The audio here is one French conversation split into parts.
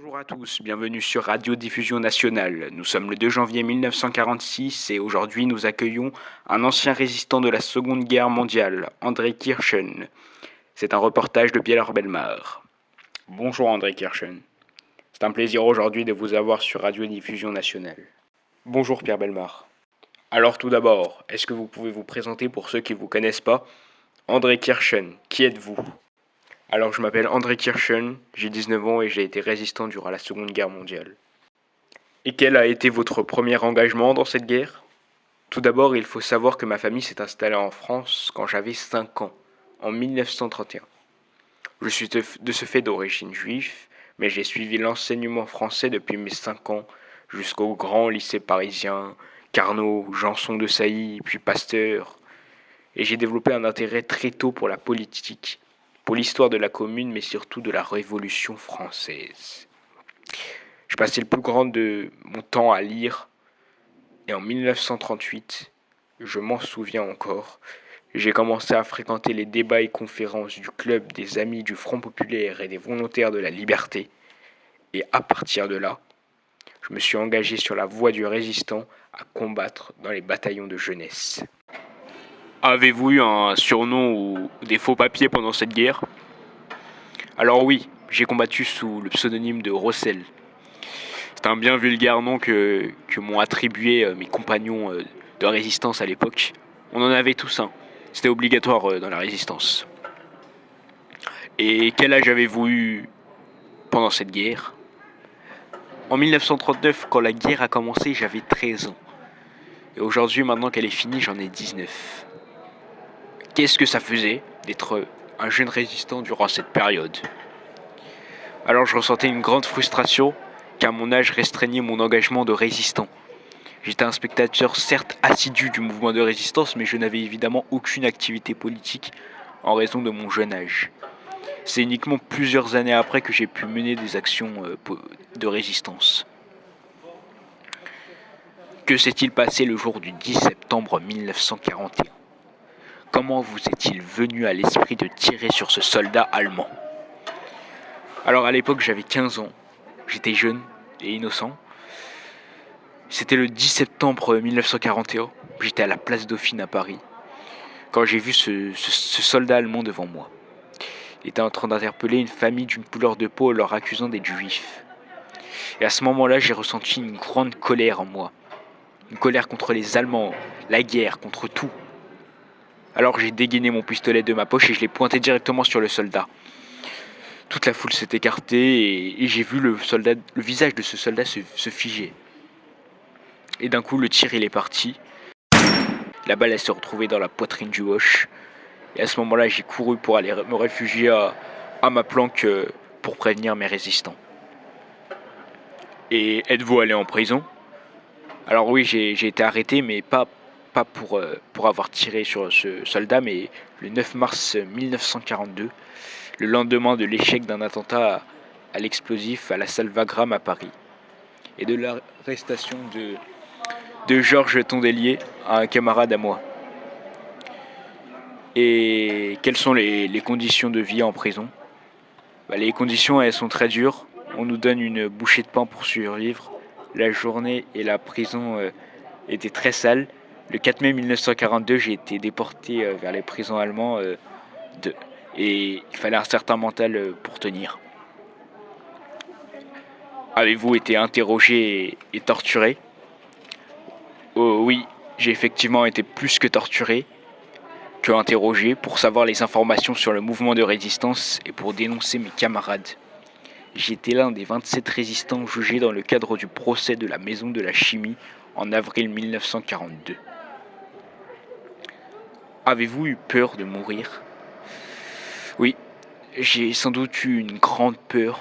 Bonjour à tous, bienvenue sur Radiodiffusion Nationale. Nous sommes le 2 janvier 1946 et aujourd'hui nous accueillons un ancien résistant de la Seconde Guerre mondiale, André Kirchen. C'est un reportage de Pierre Bellemare. Bonjour André Kirchen. C'est un plaisir aujourd'hui de vous avoir sur Radiodiffusion Nationale. Bonjour Pierre Bellemare. Alors tout d'abord, est-ce que vous pouvez vous présenter pour ceux qui ne vous connaissent pas? André Kirchen, qui êtes-vous? Alors je m'appelle André Kirchen, j'ai 19 ans et j'ai été résistant durant la Seconde Guerre mondiale. Et quel a été votre premier engagement dans cette guerre? Tout d'abord, il faut savoir que ma famille s'est installée en France quand j'avais 5 ans, en 1931. Je suis de ce fait d'origine juive, mais j'ai suivi l'enseignement français depuis mes 5 ans jusqu'au grand lycée parisien, Carnot, Janson de Sailly, puis Pasteur. Et j'ai développé un intérêt très tôt pour la politique, pour l'histoire de la commune, mais surtout de la Révolution française. Je passais le plus grand de mon temps à lire, et en 1938, je m'en souviens encore, j'ai commencé à fréquenter les débats et conférences du club des Amis du Front Populaire et des Volontaires de la Liberté, et à partir de là, je me suis engagé sur la voie du résistant à combattre dans les bataillons de jeunesse. Avez-vous eu un surnom ou des faux papiers pendant cette guerre? Alors oui, j'ai combattu sous le pseudonyme de Rossel. C'est un bien vulgaire nom que m'ont attribué mes compagnons de résistance à l'époque. On en avait tous un. C'était obligatoire dans la résistance. Et quel âge avez-vous eu pendant cette guerre? En 1939, quand la guerre a commencé, j'avais 13 ans. Et aujourd'hui, maintenant qu'elle est finie, j'en ai 19. Qu'est-ce que ça faisait d'être un jeune résistant durant cette période? Alors je ressentais une grande frustration car mon âge restreignait mon engagement de résistant. J'étais un spectateur certes assidu du mouvement de résistance, mais je n'avais évidemment aucune activité politique en raison de mon jeune âge. C'est uniquement plusieurs années après que j'ai pu mener des actions de résistance. Que s'est-il passé le jour du 10 septembre 1941? Comment vous est-il venu à l'esprit de tirer sur ce soldat allemand? Alors à l'époque j'avais 15 ans, j'étais jeune et innocent. C'était le 10 septembre 1941, j'étais à la place Dauphine à Paris, quand j'ai vu ce soldat allemand devant moi. Il était en train d'interpeller une famille d'une couleur de peau leur accusant d'être juifs. Et à ce moment-là j'ai ressenti une grande colère en moi. Une colère contre les Allemands, la guerre, contre tout. Alors j'ai dégainé mon pistolet de ma poche et je l'ai pointé directement sur le soldat. Toute la foule s'est écartée et j'ai vu le visage de ce soldat se figer. Et d'un coup, le tir il est parti. La balle elle s'est retrouvée dans la poitrine du Hoche. Et à ce moment-là, j'ai couru pour aller me réfugier à ma planque pour prévenir mes résistants. Et êtes-vous allé en prison? Alors oui, j'ai été arrêté, mais pas pour avoir tiré sur ce soldat, mais le 9 mars 1942, le lendemain de l'échec d'un attentat à l'explosif à la salle Wagram à Paris, et de l'arrestation de Georges Tondelier, un camarade à moi. Et quelles sont les conditions de vie en prison? Les conditions, elles sont très dures. On nous donne une bouchée de pain pour survivre. La journée et la prison étaient très sales. Le 4 mai 1942, j'ai été déporté vers les prisons allemands et il fallait un certain mental pour tenir. Avez-vous été interrogé et torturé? Oh, oui, j'ai effectivement été plus que torturé que interrogé pour savoir les informations sur le mouvement de résistance et pour dénoncer mes camarades. J'étais l'un des 27 résistants jugés dans le cadre du procès de la Maison de la Chimie en avril 1942. Avez-vous eu peur de mourir? Oui, j'ai sans doute eu une grande peur,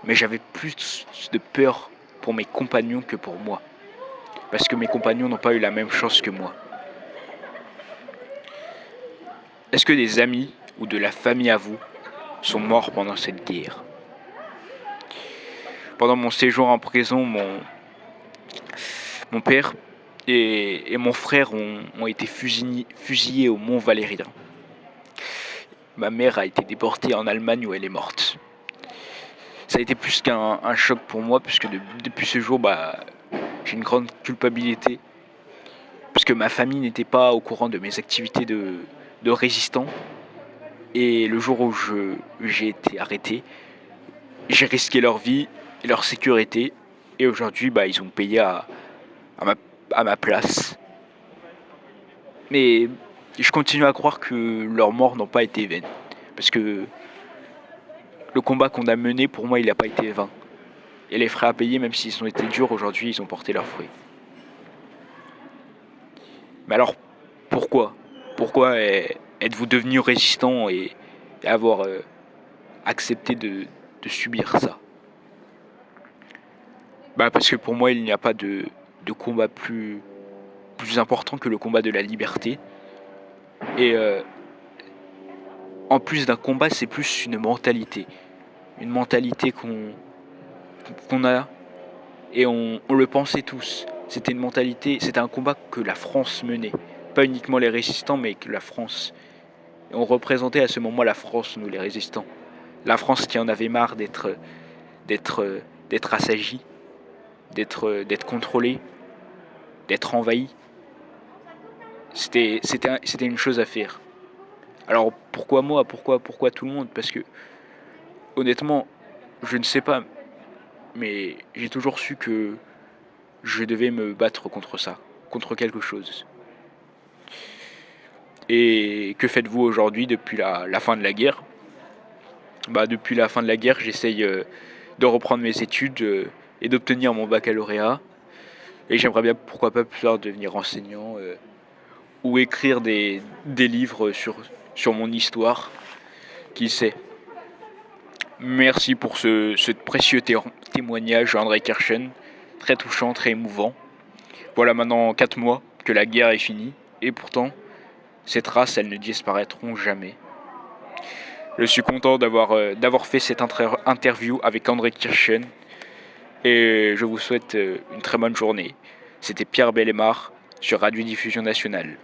mais j'avais plus de peur pour mes compagnons que pour moi, parce que mes compagnons n'ont pas eu la même chance que moi. Est-ce que des amis ou de la famille à vous sont morts pendant cette guerre? Pendant mon séjour en prison, mon père et mon frère ont été fusillés au Mont Valérien. Ma mère a été déportée en Allemagne où elle est morte. ça a été plus qu'un choc pour moi, puisque depuis ce jour, j'ai une grande culpabilité, puisque ma famille n'était pas au courant de mes activités de résistant. Et le jour où j'ai été arrêté, j'ai risqué leur vie et leur sécurité. Et aujourd'hui, ils ont payé à ma place. Mais je continue à croire que leurs morts n'ont pas été vaines. Parce que le combat qu'on a mené, pour moi, il n'a pas été vain. Et les frais à payer, même s'ils ont été durs, aujourd'hui, ils ont porté leurs fruits. Mais alors, pourquoi Pourquoi êtes-vous devenu résistant et avoir accepté de subir ça? Parce que pour moi, il n'y a pas de combat plus important que le combat de la liberté. Et en plus d'un combat, c'est plus une mentalité. Une mentalité qu'on a et on le pensait tous. C'était une mentalité, c'était un combat que la France menait. Pas uniquement les résistants, mais que la France. Et on représentait à ce moment la France, nous les résistants. La France qui en avait marre d'être assagie, d'être contrôlée, d'être envahie. C'était une chose à faire. Alors pourquoi moi, pourquoi tout le monde? Parce que honnêtement, je ne sais pas, mais j'ai toujours su que je devais me battre contre ça, contre quelque chose. Et que faites-vous aujourd'hui depuis la fin de la guerre? Depuis la fin de la guerre, j'essaye de reprendre mes études et d'obtenir mon baccalauréat. Et j'aimerais bien, pourquoi pas, plus tard devenir enseignant ou écrire des livres sur mon histoire. Qui sait? Merci pour ce précieux témoignage, André Kirchen. Très touchant, très émouvant. Voilà maintenant 4 mois que la guerre est finie. Et pourtant, ces traces, elles ne disparaîtront jamais. Je suis content d'avoir fait cette interview avec André Kirchen. Et je vous souhaite une très bonne journée. C'était Pierre Bellemare sur Radio Diffusion Nationale.